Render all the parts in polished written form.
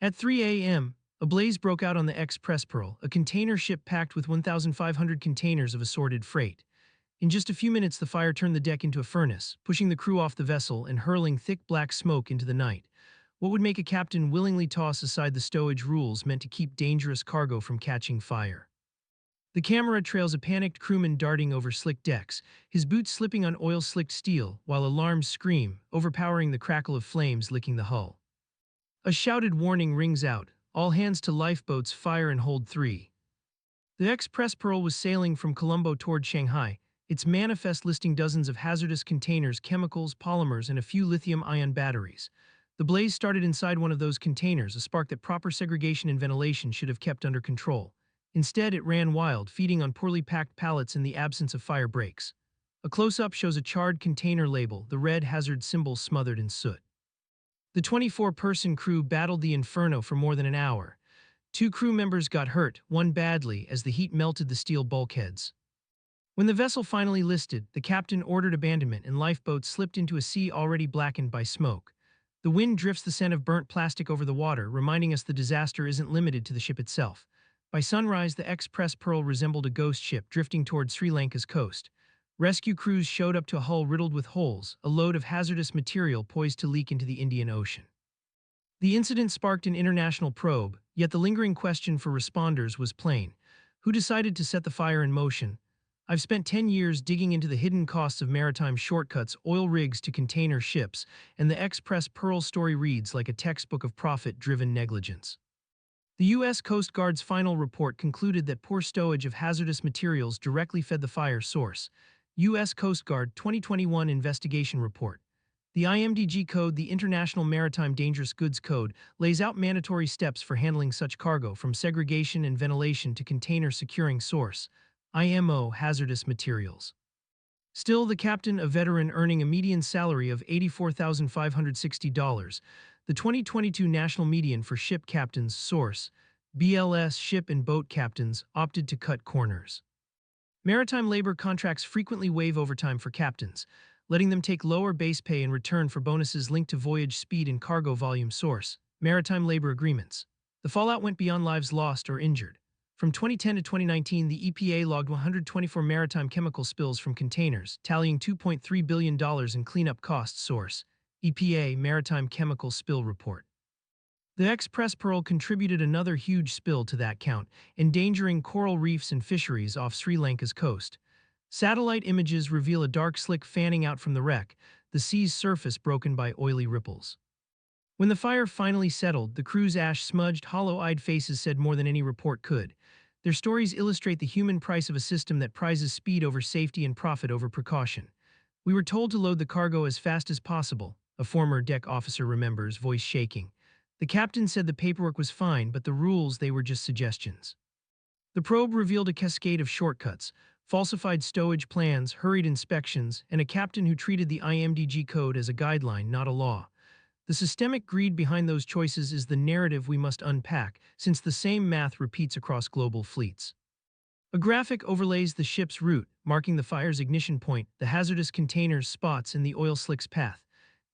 At 3 a.m., a blaze broke out on the Express Pearl, a container ship packed with 1,500 containers of assorted freight. In just a few minutes, the fire turned the deck into a furnace, pushing the crew off the vessel and hurling thick black smoke into the night. What would make a captain willingly toss aside the stowage rules meant to keep dangerous cargo from catching fire? The camera trails a panicked crewman darting over slick decks, his boots slipping on oil-slicked steel, while alarms scream, overpowering the crackle of flames licking the hull. A shouted warning rings out, all hands to lifeboats, fire and hold 3. The Express Pearl was sailing from Colombo toward Shanghai, its manifest listing dozens of hazardous containers, chemicals, polymers, and a few lithium-ion batteries. The blaze started inside one of those containers, a spark that proper segregation and ventilation should have kept under control. Instead, it ran wild, feeding on poorly packed pallets in the absence of fire breaks. A close-up shows a charred container label, the red hazard symbol smothered in soot. The 24-person crew battled the inferno for more than an hour. 2 crew members got hurt, one badly, as the heat melted the steel bulkheads. When the vessel finally listed, the captain ordered abandonment and lifeboats slipped into a sea already blackened by smoke. The wind drifts the scent of burnt plastic over the water, reminding us the disaster isn't limited to the ship itself. By sunrise, the Express Pearl resembled a ghost ship drifting toward Sri Lanka's coast. Rescue crews showed up to a hull riddled with holes, a load of hazardous material poised to leak into the Indian Ocean. The incident sparked an international probe, yet the lingering question for responders was plain. Who decided to set the fire in motion? I've spent 10 years digging into the hidden costs of maritime shortcuts, oil rigs to container ships, and the Express Pearl story reads like a textbook of profit-driven negligence. The U.S. Coast Guard's final report concluded that poor stowage of hazardous materials directly fed the fire source. U.S. Coast Guard 2021 Investigation Report. The IMDG Code, the International Maritime Dangerous Goods Code, lays out mandatory steps for handling such cargo, from segregation and ventilation to container securing source. IMO hazardous materials. Still, the captain, a veteran earning a median salary of $84,560, the 2022 national median for ship captains, source, BLS ship and boat captains, opted to cut corners. Maritime labor contracts frequently waive overtime for captains, letting them take lower base pay in return for bonuses linked to voyage speed and cargo volume, source, maritime labor agreements. The fallout went beyond lives lost or injured. From 2010 to 2019, the EPA logged 124 maritime chemical spills from containers, tallying $2.3 billion in cleanup costs, source, EPA Maritime Chemical Spill Report. The Express Pearl contributed another huge spill to that count, endangering coral reefs and fisheries off Sri Lanka's coast. Satellite images reveal a dark slick fanning out from the wreck, the sea's surface broken by oily ripples. When the fire finally settled, the crew's ash-smudged, hollow-eyed faces said more than any report could. Their stories illustrate the human price of a system that prizes speed over safety and profit over precaution. We were told to load the cargo as fast as possible, a former deck officer remembers, voice shaking. The captain said the paperwork was fine, but the rules, they were just suggestions. The probe revealed a cascade of shortcuts, falsified stowage plans, hurried inspections, and a captain who treated the IMDG code as a guideline, not a law. The systemic greed behind those choices is the narrative we must unpack, since the same math repeats across global fleets. A graphic overlays the ship's route, marking the fire's ignition point, the hazardous containers' spots, and the oil slick's path.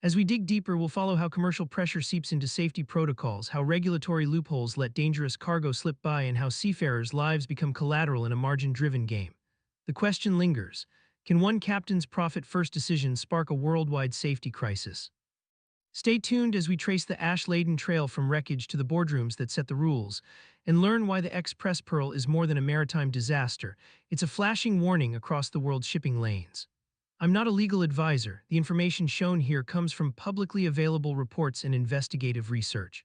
As we dig deeper, we'll follow how commercial pressure seeps into safety protocols, how regulatory loopholes let dangerous cargo slip by, and how seafarers' lives become collateral in a margin-driven game. The question lingers: can one captain's profit-first decision spark a worldwide safety crisis? Stay tuned as we trace the ash-laden trail from wreckage to the boardrooms that set the rules, and learn why the Express Pearl is more than a maritime disaster. It's a flashing warning across the world's shipping lanes. I'm not a legal advisor. The information shown here comes from publicly available reports and investigative research.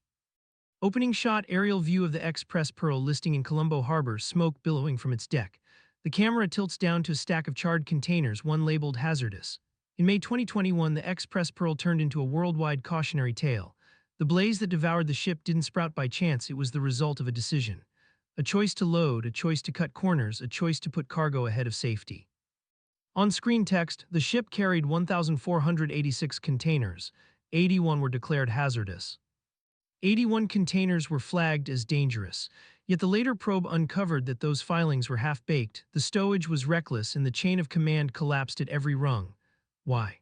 Opening shot, aerial view of the Express Pearl listing in Colombo Harbor, smoke billowing from its deck. The camera tilts down to a stack of charred containers, one labeled hazardous. In May 2021, the Express Pearl turned into a worldwide cautionary tale. The blaze that devoured the ship didn't sprout by chance, it was the result of a decision. A choice to load, a choice to cut corners, a choice to put cargo ahead of safety. On-screen text: the ship carried 1,486 containers. 81 were declared hazardous. 81 containers were flagged as dangerous. Yet the later probe uncovered that those filings were half-baked, the stowage was reckless, and the chain of command collapsed at every rung. Why?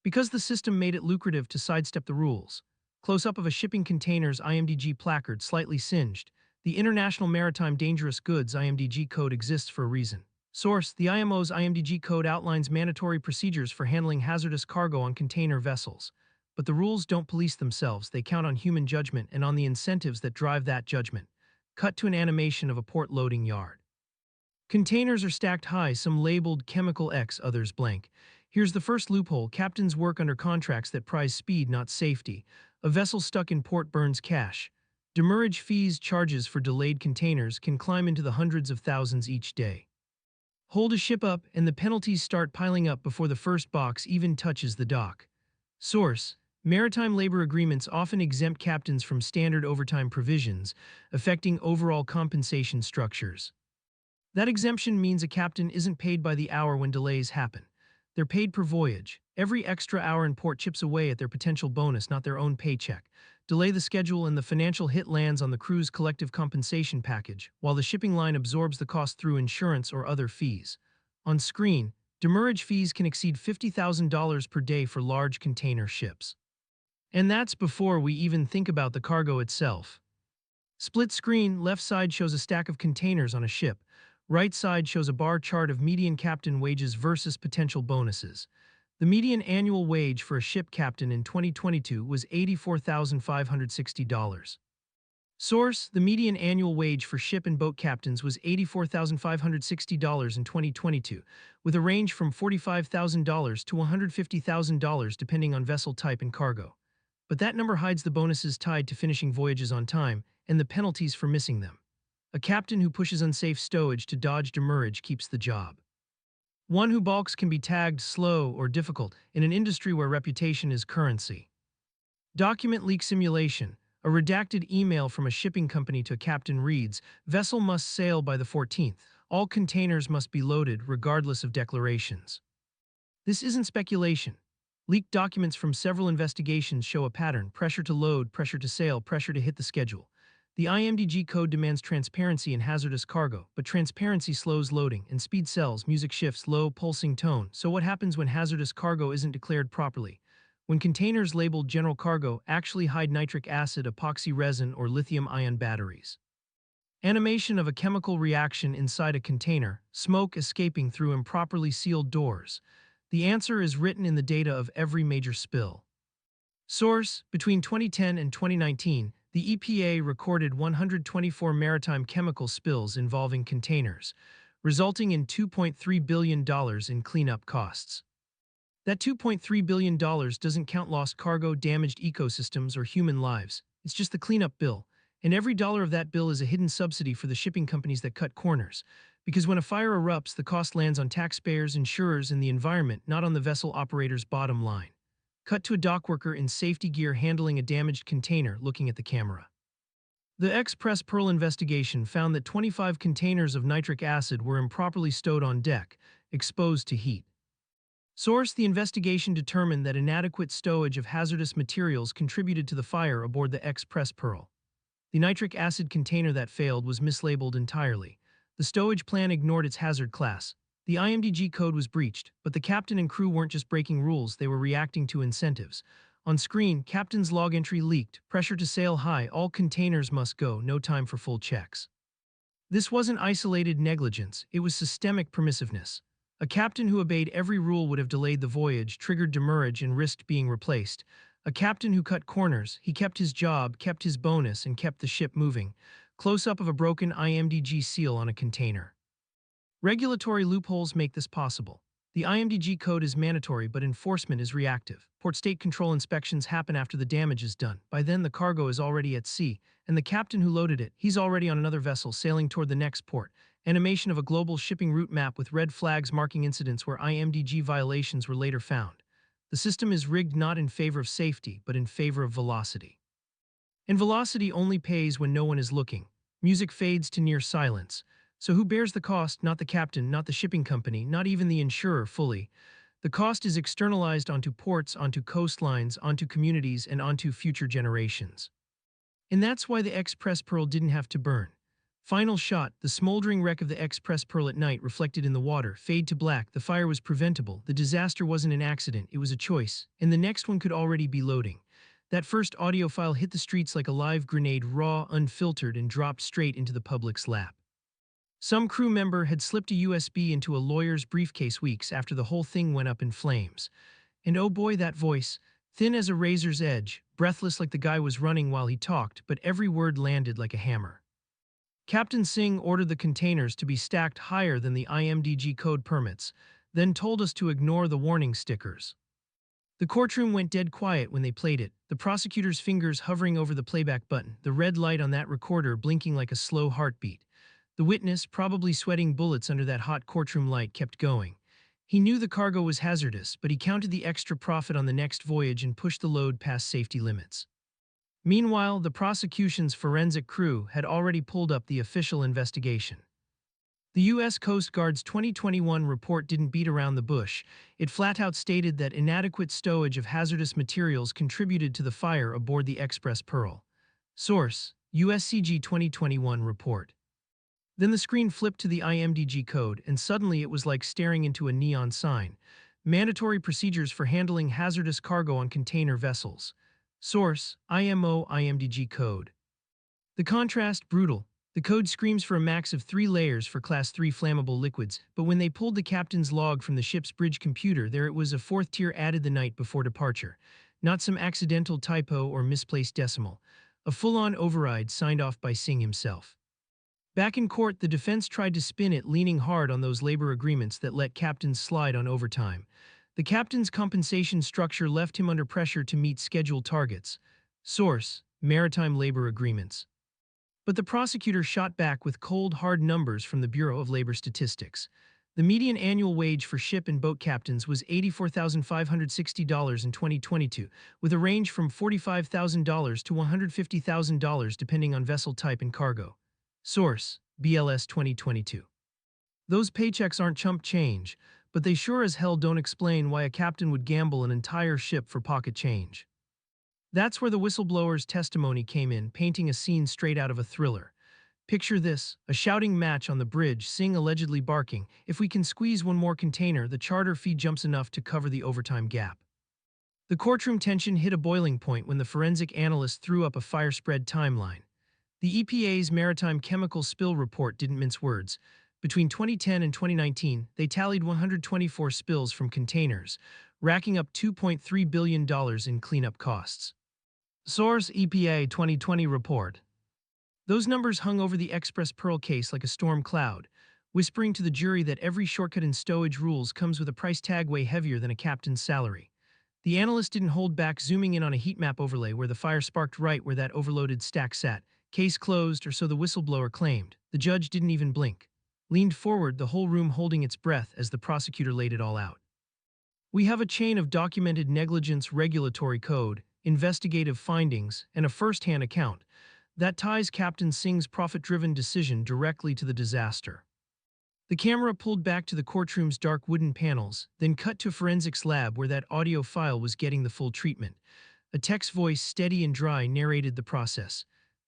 Because the system made it lucrative to sidestep the rules. Close-up of a shipping container's IMDG placard slightly singed. The International Maritime Dangerous Goods IMDG code exists for a reason. Source: the IMO's IMDG code outlines mandatory procedures for handling hazardous cargo on container vessels. But the rules don't police themselves, they count on human judgment and on the incentives that drive that judgment. Cut to an animation of a port loading yard. Containers are stacked high, some labeled Chemical X, others blank. Here's the first loophole: captains work under contracts that prize speed, not safety. A vessel stuck in port burns cash. Demurrage fees, charges for delayed containers, can climb into the hundreds of thousands each day. Hold a ship up, and the penalties start piling up before the first box even touches the dock. Source: maritime labor agreements often exempt captains from standard overtime provisions, affecting overall compensation structures. That exemption means a captain isn't paid by the hour when delays happen. They're paid per voyage. Every extra hour in port chips away at their potential bonus, not their own paycheck. Delay the schedule and the financial hit lands on the crew's collective compensation package, while the shipping line absorbs the cost through insurance or other fees. On screen, demurrage fees can exceed $50,000 per day for large container ships. And that's before we even think about the cargo itself. Split screen: left side shows a stack of containers on a ship. Right side shows a bar chart of median captain wages versus potential bonuses. The median annual wage for a ship captain in 2022 was $84,560. Source: the median annual wage for ship and boat captains was $84,560 in 2022, with a range from $45,000 to $150,000 depending on vessel type and cargo. But that number hides the bonuses tied to finishing voyages on time and the penalties for missing them. A captain who pushes unsafe stowage to dodge demurrage keeps the job. One who balks can be tagged slow or difficult in an industry where reputation is currency. Document leak simulation: a redacted email from a shipping company to a captain reads, "Vessel must sail by the 14th. All containers must be loaded, regardless of declarations." This isn't speculation. Leaked documents from several investigations show a pattern: pressure to load, pressure to sail, pressure to hit the schedule. The IMDG code demands transparency in hazardous cargo, but transparency slows loading and speed sells. Music shifts: low, pulsing tone. So what happens when hazardous cargo isn't declared properly? When containers labeled general cargo actually hide nitric acid, epoxy resin, or lithium-ion batteries. Animation of a chemical reaction inside a container, smoke escaping through improperly sealed doors. The answer is written in the data of every major spill. Source: between 2010 and 2019, the EPA recorded 124 maritime chemical spills involving containers, resulting in $2.3 billion in cleanup costs. That $2.3 billion doesn't count lost cargo, damaged ecosystems, or human lives. It's just the cleanup bill. And every dollar of that bill is a hidden subsidy for the shipping companies that cut corners. Because when a fire erupts, the cost lands on taxpayers, insurers, and the environment, not on the vessel operator's bottom line. Cut to a dockworker in safety gear handling a damaged container, looking at the camera. The Express Pearl investigation found that 25 containers of nitric acid were improperly stowed on deck, exposed to heat. Source: the investigation determined that inadequate stowage of hazardous materials contributed to the fire aboard the Express Pearl. The nitric acid container that failed was mislabeled entirely. The stowage plan ignored its hazard class. The IMDG code was breached, but the captain and crew weren't just breaking rules, they were reacting to incentives. On screen, captain's log entry leaked: pressure to sail high, all containers must go, no time for full checks. This wasn't isolated negligence, it was systemic permissiveness. A captain who obeyed every rule would have delayed the voyage, triggered demurrage, and risked being replaced. A captain who cut corners, he kept his job, kept his bonus, and kept the ship moving. Close-up of a broken IMDG seal on a container. Regulatory loopholes make this possible. The IMDG code is mandatory, but enforcement is reactive. Port state control inspections happen after the damage is done. By then, the cargo is already at sea, and the captain who loaded it, he's already on another vessel sailing toward the next port. Animation of a global shipping route map with red flags marking incidents where IMDG violations were later found. The system is rigged not in favor of safety, but in favor of velocity. And velocity only pays when no one is looking. Music fades to near silence. So who bears the cost? Not the captain, not the shipping company, not even the insurer fully. The cost is externalized onto ports, onto coastlines, onto communities, and onto future generations. And that's why the Express Pearl didn't have to burn. Final shot: the smoldering wreck of the Express Pearl at night reflected in the water, fade to black. The fire was preventable. The disaster wasn't an accident, it was a choice. And the next one could already be loading. That first audio file hit the streets like a live grenade, raw, unfiltered, and dropped straight into the public's lap. Some crew member had slipped a USB into a lawyer's briefcase weeks after the whole thing went up in flames. And oh boy, that voice, thin as a razor's edge, breathless like the guy was running while he talked, but every word landed like a hammer. Captain Singh ordered the containers to be stacked higher than the IMDG code permits, then told us to ignore the warning stickers. The courtroom went dead quiet when they played it, the prosecutor's fingers hovering over the playback button, the red light on that recorder blinking like a slow heartbeat. The witness, probably sweating bullets under that hot courtroom light, kept going. He knew the cargo was hazardous, but he counted the extra profit on the next voyage and pushed the load past safety limits. Meanwhile, the prosecution's forensic crew had already pulled up the official investigation. The U.S. Coast Guard's 2021 report didn't beat around the bush. It flat-out stated that inadequate stowage of hazardous materials contributed to the fire aboard the Express Pearl. Source: USCG 2021 report. Then the screen flipped to the IMDG code, and suddenly it was like staring into a neon sign. Mandatory procedures for handling hazardous cargo on container vessels. Source: IMO IMDG code. The contrast, brutal. The code screams for a max of 3 layers for Class 3 flammable liquids, but when they pulled the captain's log from the ship's bridge computer, there it was, a 4th tier added the night before departure. Not some accidental typo or misplaced decimal. A full-on override signed off by Singh himself. Back in court, the defense tried to spin it, leaning hard on those labor agreements that let captains slide on overtime. The captain's compensation structure left him under pressure to meet scheduled targets. Source: Maritime Labor Agreements. But the prosecutor shot back with cold, hard numbers from the Bureau of Labor Statistics. The median annual wage for ship and boat captains was $84,560 in 2022, with a range from $45,000 to $150,000 depending on vessel type and cargo. Source: BLS 2022. Those paychecks aren't chump change, but they sure as hell don't explain why a captain would gamble an entire ship for pocket change. That's where the whistleblower's testimony came in, painting a scene straight out of a thriller. Picture this: a shouting match on the bridge, Singh allegedly barking, "If we can squeeze one more container, the charter fee jumps enough to cover the overtime gap." The courtroom tension hit a boiling point when the forensic analyst threw up a fire spread timeline. The EPA's Maritime Chemical Spill Report didn't mince words. Between 2010 and 2019, they tallied 124 spills from containers, racking up $2.3 billion in cleanup costs. Source: EPA 2020 report. Those numbers hung over the Express Pearl case like a storm cloud, whispering to the jury that every shortcut in stowage rules comes with a price tag way heavier than a captain's salary. The analyst didn't hold back, zooming in on a heat map overlay where the fire sparked right where that overloaded stack sat. Case closed, or so the whistleblower claimed. The judge didn't even blink. Leaned forward, the whole room holding its breath as the prosecutor laid it all out. We have a chain of documented negligence, regulatory code, investigative findings, and a first-hand account that ties Captain Singh's profit-driven decision directly to the disaster. The camera pulled back to the courtroom's dark wooden panels, then cut to a forensics lab where that audio file was getting the full treatment. A text voice, steady and dry, narrated the process.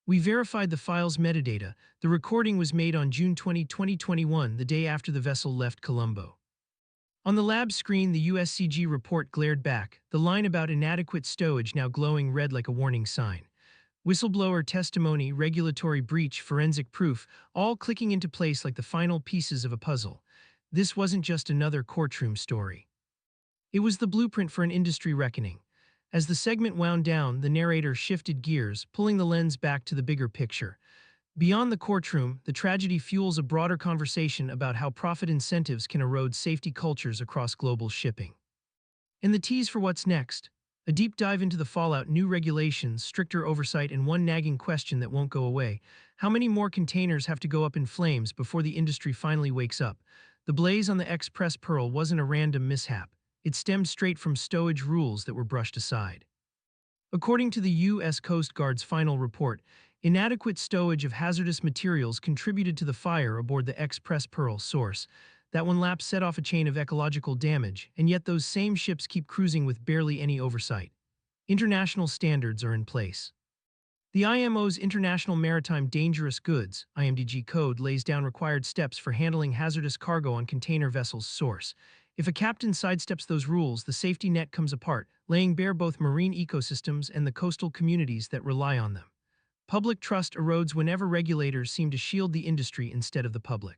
We verified the file's metadata. The recording was made on June 20, 2021, the day after the vessel left Colombo. On the lab screen, the USCG report glared back, the line about inadequate stowage now glowing red like a warning sign. Whistleblower testimony, regulatory breach, forensic proof, all clicking into place like the final pieces of a puzzle. This wasn't just another courtroom story. It was the blueprint for an industry reckoning. As the segment wound down, the narrator shifted gears, pulling the lens back to the bigger picture. Beyond the courtroom, the tragedy fuels a broader conversation about how profit incentives can erode safety cultures across global shipping. And the tease for what's next: a deep dive into the fallout, new regulations, stricter oversight, and one nagging question that won't go away. How many more containers have to go up in flames before the industry finally wakes up? The blaze on the Express Pearl wasn't a random mishap. It stemmed straight from stowage rules that were brushed aside. According to the U.S. Coast Guard's final report, inadequate stowage of hazardous materials contributed to the fire aboard the Express Pearl. Source: that one lapse set off a chain of ecological damage, and yet those same ships keep cruising with barely any oversight. International standards are in place. The IMO's International Maritime Dangerous Goods (IMDG) code lays down required steps for handling hazardous cargo on container vessels. Source: If a captain sidesteps those rules, the safety net comes apart, laying bare both marine ecosystems and the coastal communities that rely on them. Public trust erodes whenever regulators seem to shield the industry instead of the public.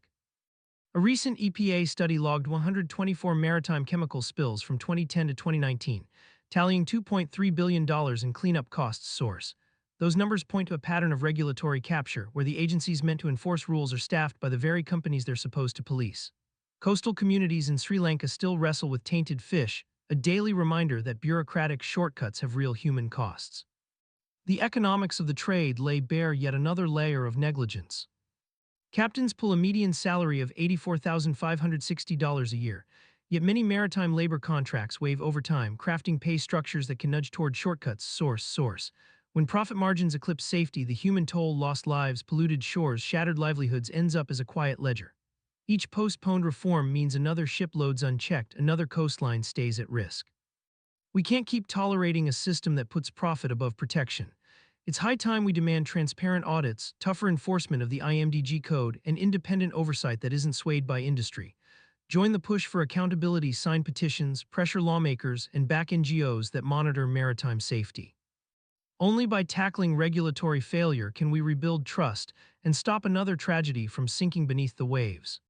A recent EPA study logged 124 maritime chemical spills from 2010 to 2019, tallying $2.3 billion in cleanup costs source. Those numbers point to a pattern of regulatory capture, where the agencies meant to enforce rules are staffed by the very companies they're supposed to police. Coastal communities in Sri Lanka still wrestle with tainted fish, a daily reminder that bureaucratic shortcuts have real human costs. The economics of the trade lay bare yet another layer of negligence. Captains pull a median salary of $84,560 a year, yet many maritime labor contracts waive overtime, crafting pay structures that can nudge toward shortcuts. Source. When profit margins eclipse safety, the human toll, lost lives, polluted shores, shattered livelihoods ends up as a quiet ledger. Each postponed reform means another ship loads unchecked, another coastline stays at risk. We can't keep tolerating a system that puts profit above protection. It's high time we demand transparent audits, tougher enforcement of the IMDG code, and independent oversight that isn't swayed by industry. Join the push for accountability, sign petitions, pressure lawmakers, and back NGOs that monitor maritime safety. Only by tackling regulatory failure can we rebuild trust and stop another tragedy from sinking beneath the waves.